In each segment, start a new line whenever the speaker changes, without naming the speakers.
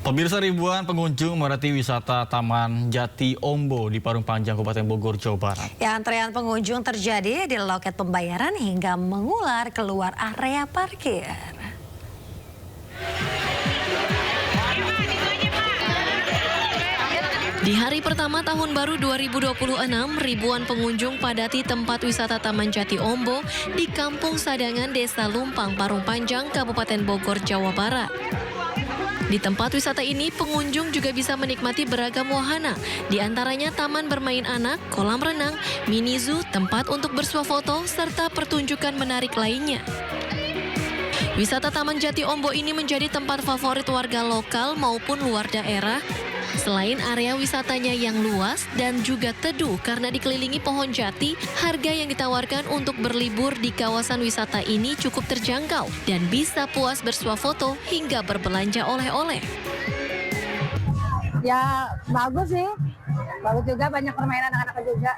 Pemirsa, ribuan pengunjung memadati wisata Taman Jati Ombo di Parung Panjang, Kabupaten Bogor, Jawa Barat.
Ya, antrean pengunjung terjadi di loket pembayaran hingga mengular keluar area parkir.
Di hari pertama tahun baru 2026, ribuan pengunjung padati tempat wisata Taman Jati Ombo di Kampung Sadangan, Desa Lumpang, Parung Panjang, Kabupaten Bogor, Jawa Barat. Di tempat wisata ini, pengunjung juga bisa menikmati beragam wahana, di antaranya taman bermain anak, kolam renang, mini zoo, tempat untuk bersuah foto, serta pertunjukan menarik lainnya. Wisata Taman Jati Ombo ini menjadi tempat favorit warga lokal maupun luar daerah. Selain area wisatanya yang luas dan juga teduh karena dikelilingi pohon jati, harga yang ditawarkan untuk berlibur di kawasan wisata ini cukup terjangkau dan bisa puas bersuah foto hingga berbelanja oleh-oleh.
Ya bagus sih, bagus juga, banyak permainan anak-anak juga.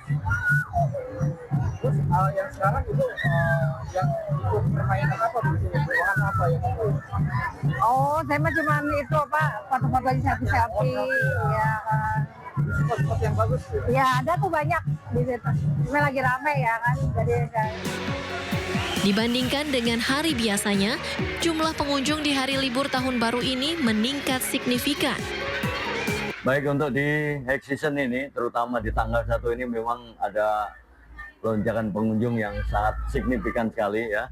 Terus yang sekarang itu yang ikut permainan apa di sini? Wahana apa yang itu?
Oh, saya mah cuma itu apa, foto-foto selfie-selfie. Ya kan.
Spot-spot yang bagus.
Ya ada tuh banyak di situ. Cuma lagi rame ya kan, jadi kan.
Dibandingkan dengan hari biasanya, jumlah pengunjung di hari libur tahun baru ini meningkat signifikan.
Baik, untuk di high season ini, terutama di tanggal 1 ini memang ada lonjakan pengunjung yang sangat signifikan sekali ya.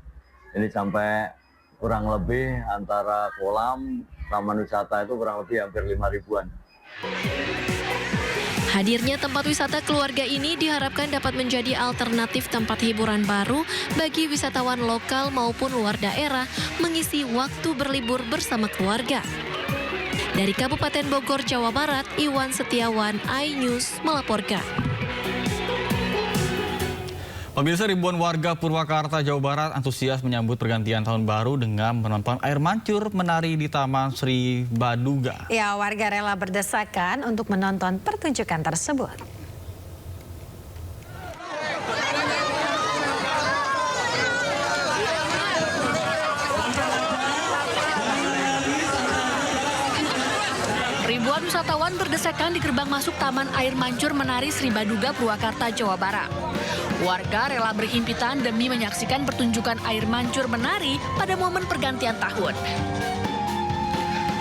Ini sampai kurang lebih antara kolam, taman wisata itu kurang lebih hampir 5 ribuan.
Hadirnya tempat wisata keluarga ini diharapkan dapat menjadi alternatif tempat hiburan baru bagi wisatawan lokal maupun luar daerah mengisi waktu berlibur bersama keluarga. Dari Kabupaten Bogor, Jawa Barat, Iwan Setiawan, iNews melaporkan.
Pemirsa, ribuan warga Purwakarta, Jawa Barat antusias menyambut pergantian tahun baru dengan menonton air mancur menari di Taman Sri Baduga.
Ya, warga rela berdesakan untuk menonton pertunjukan tersebut.
Ribuan wisatawan berdesakan di gerbang masuk Taman Air Mancur Menari Sri Baduga, Purwakarta, Jawa Barat. Warga rela berhimpitan demi menyaksikan pertunjukan air mancur menari pada momen pergantian tahun.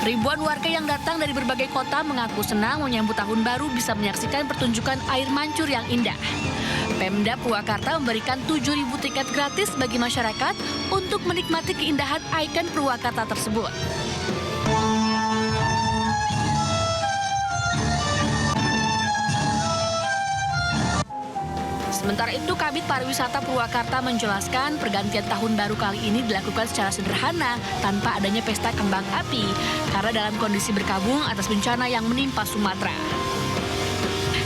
Ribuan warga yang datang dari berbagai kota mengaku senang menyambut tahun baru bisa menyaksikan pertunjukan air mancur yang indah. Pemda Purwakarta memberikan 7.000 tiket gratis bagi masyarakat untuk menikmati keindahan ikon Purwakarta tersebut. Sementara itu, Kabid Pariwisata Purwakarta menjelaskan pergantian tahun baru kali ini dilakukan secara sederhana tanpa adanya pesta kembang api karena dalam kondisi berkabung atas bencana yang menimpa Sumatera.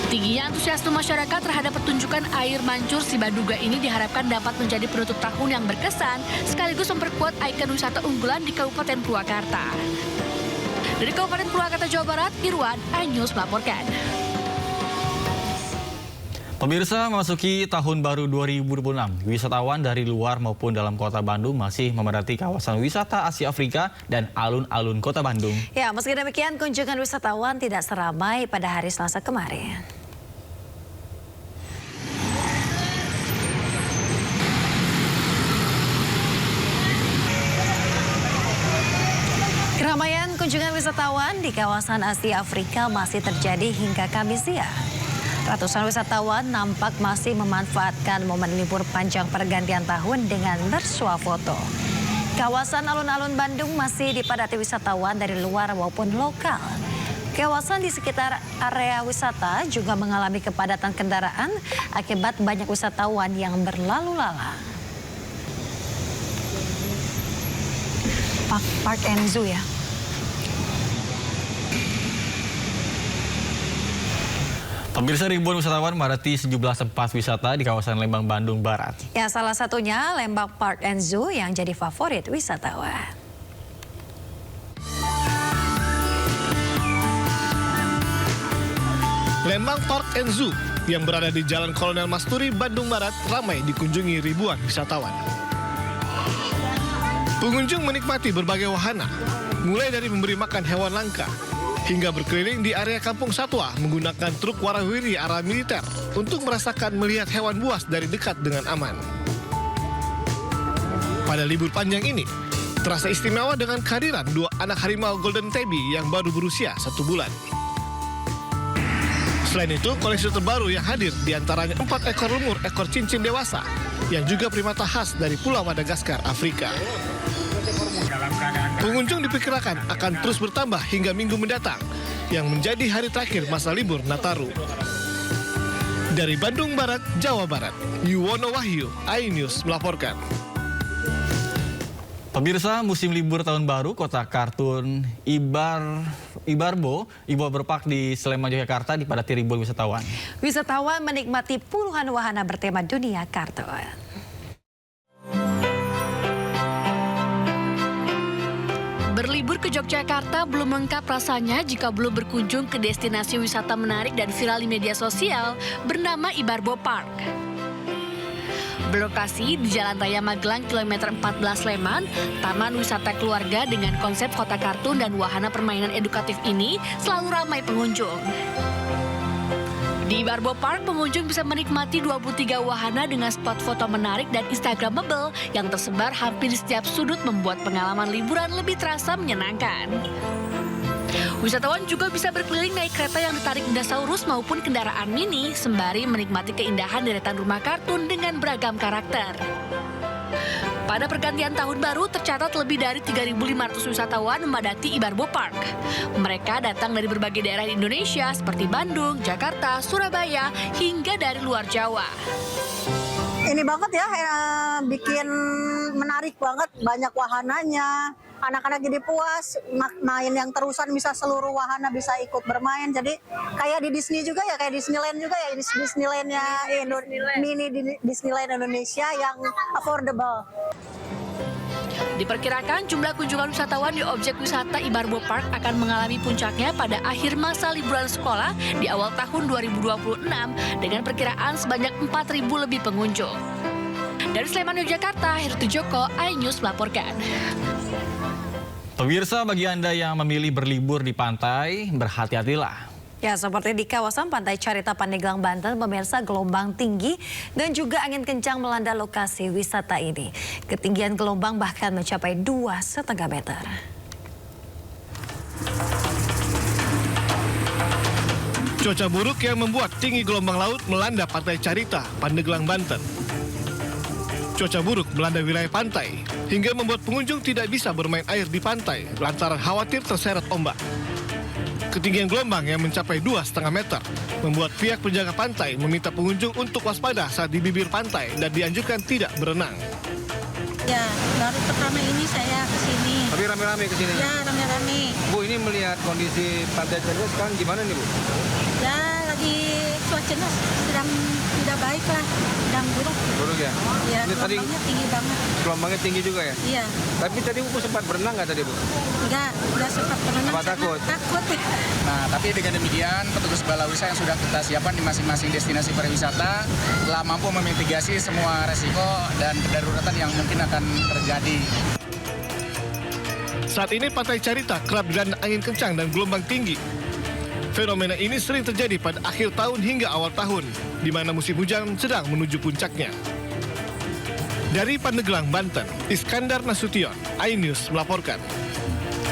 Tingginya antusiasme masyarakat terhadap pertunjukan air mancur Sri Baduga ini diharapkan dapat menjadi penutup tahun yang berkesan sekaligus memperkuat ikon wisata unggulan di Kabupaten Purwakarta. Dari Kabupaten Purwakarta, Jawa Barat, Irwan, iNews melaporkan.
Pemirsa, memasuki tahun baru 2026, wisatawan dari luar maupun dalam kota Bandung masih memadati kawasan wisata Asia Afrika dan alun-alun kota Bandung.
Ya, meski demikian kunjungan wisatawan tidak seramai pada hari Selasa kemarin. Keramaian kunjungan wisatawan di kawasan Asia Afrika masih terjadi hingga Kamis siang. Ratusan wisatawan nampak masih memanfaatkan momen libur panjang pergantian tahun dengan bersuah foto. Kawasan alun-alun Bandung masih dipadati wisatawan dari luar maupun lokal. Kawasan di sekitar area wisata juga mengalami kepadatan kendaraan akibat banyak wisatawan yang berlalu lalang. Park and Zoo ya.
Pemirsa, ribuan wisatawan memadati sejumlah tempat wisata di kawasan Lembang, Bandung Barat.
Ya, salah satunya Lembang Park and Zoo yang jadi favorit wisatawan.
Lembang Park and Zoo yang berada di Jalan Kolonel Masturi, Bandung Barat ramai dikunjungi ribuan wisatawan. Pengunjung menikmati berbagai wahana, mulai dari memberi makan hewan langka, hingga berkeliling di area kampung satwa menggunakan truk warawiri ala militer untuk merasakan melihat hewan buas dari dekat dengan aman. Pada libur panjang ini, terasa istimewa dengan kehadiran 2 anak harimau Golden Tabby yang baru berusia 1 bulan. Selain itu, koleksi terbaru yang hadir diantaranya 4 ekor lemur ekor cincin dewasa yang juga primata khas dari Pulau Madagaskar, Afrika. Pengunjung diperkirakan akan terus bertambah hingga minggu mendatang, yang menjadi hari terakhir masa libur Nataru. Dari Bandung Barat, Jawa Barat, Yuwono Wahyu, iNews melaporkan.
Pemirsa, musim libur tahun baru, kota kartun Ibarbo berpark di Sleman, Yogyakarta dipadati ribuan wisatawan.
Wisatawan menikmati puluhan wahana bertema dunia kartun.
Berlibur ke Yogyakarta belum lengkap rasanya jika belum berkunjung ke destinasi wisata menarik dan viral di media sosial bernama Ibarbo Park. Berlokasi di Jalan Raya Magelang kilometer 14 Sleman, taman wisata keluarga dengan konsep kota kartun dan wahana permainan edukatif ini selalu ramai pengunjung. Di Ibarbo Park, pengunjung bisa menikmati 23 wahana dengan spot foto menarik dan instagramable yang tersebar hampir di setiap sudut, membuat pengalaman liburan lebih terasa menyenangkan. Wisatawan juga bisa berkeliling naik kereta yang ditarik dinosaurus maupun kendaraan mini, sembari menikmati keindahan deretan rumah kartun dengan beragam karakter. Pada pergantian tahun baru, tercatat lebih dari 3.500 wisatawan memadati Ibarbo Park. Mereka datang dari berbagai daerah di Indonesia seperti Bandung, Jakarta, Surabaya, hingga dari luar Jawa.
Ini banget ya, bikin menarik banget, banyak wahananya. Anak-anak jadi puas, main yang terusan bisa seluruh wahana bisa ikut bermain. Jadi kayak di Disney juga ya, kayak Disneyland juga ya, Disneylandnya mini Disneyland Indonesia yang affordable.
Diperkirakan jumlah kunjungan wisatawan di objek wisata Ibarbo Park akan mengalami puncaknya pada akhir masa liburan sekolah di awal tahun 2026 dengan perkiraan sebanyak 4.000 lebih pengunjung. Dari Sleman, Yogyakarta, Heruti Joko, iNews melaporkan.
Pemirsa, bagi Anda yang memilih berlibur di pantai, berhati-hatilah.
Ya, seperti di kawasan Pantai Carita, Pandeglang, Banten, pemirsa, gelombang tinggi dan juga angin kencang melanda lokasi wisata ini. Ketinggian gelombang bahkan mencapai 2,5 meter.
Cuaca buruk yang membuat tinggi gelombang laut melanda Pantai Carita, Pandeglang, Banten. Cuaca buruk melanda wilayah pantai hingga membuat pengunjung tidak bisa bermain air di pantai lantaran khawatir terseret ombak. Ketinggian gelombang yang mencapai 2,5 meter membuat pihak penjaga pantai meminta pengunjung untuk waspada saat di bibir pantai dan dianjurkan tidak berenang.
Ya, baru pertama ini saya ke sini.
Tapi rame-rame ke sini?
Ya, rame-rame.
Bu, ini melihat kondisi pantai Carita sekarang gimana nih, Bu?
Ya, lagi cuacanya sedang tidak baik lah, sedang buruk.
Buruk ya?
Ya,
Ini tadi
gelombangnya tinggi banget.
gelombangnya tinggi juga ya?
Iya.
Tapi tadi Bu sempat berenang nggak tadi, Bu?
Enggak sempat berenang.
Apa takut?
Takut.
Nah, tapi dengan demikian petugas balawisa yang sudah kita siapkan di masing-masing destinasi pariwisata telah mampu memitigasi semua resiko dan kedaruratan yang mungkin akan terjadi.
Saat ini Pantai Carita kerap dilanda angin kencang dan gelombang tinggi. Fenomena ini sering terjadi pada akhir tahun hingga awal tahun, di mana musim hujan sedang menuju puncaknya. Dari Pandeglang, Banten, Iskandar Nasution, iNews melaporkan.